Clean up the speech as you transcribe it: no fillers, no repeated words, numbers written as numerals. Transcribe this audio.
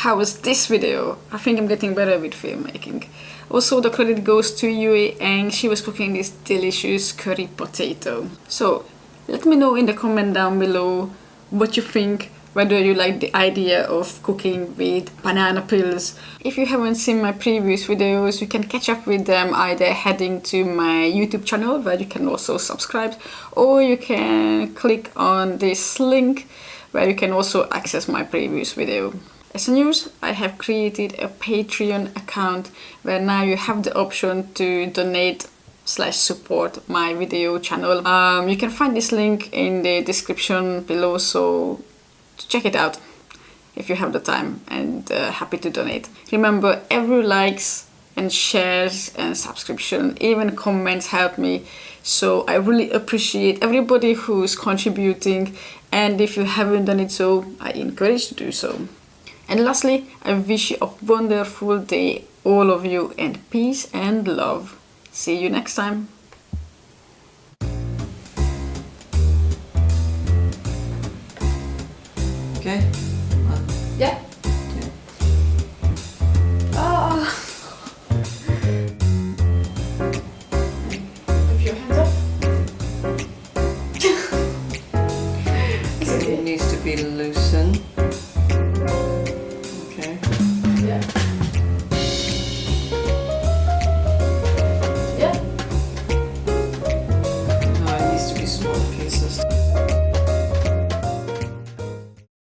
how was this video? I think I'm getting better with filmmaking. Also, the credit goes to Yue Ang. She was cooking this delicious curry potato. So let me know in the comment down below what you think, whether you like the idea of cooking with banana peels. If you haven't seen my previous videos, you can catch up with them either heading to my YouTube channel, where you can also subscribe, or you can click on this link where you can also access my previous video. As a news, I have created a Patreon account where now you have the option to donate/support my video channel. You can find this link in the description below, so check it out if you have the time, and happy to donate. Remember, every likes and shares and subscription, even comments, help me, so I really appreciate everybody who's contributing, and if you haven't done it so, I encourage you to do so. And lastly, I wish you a wonderful day, all of you, and peace and love. See you next time. Okay. One. Yeah. Two. Ah. Put your hands up. It needs to be loosened.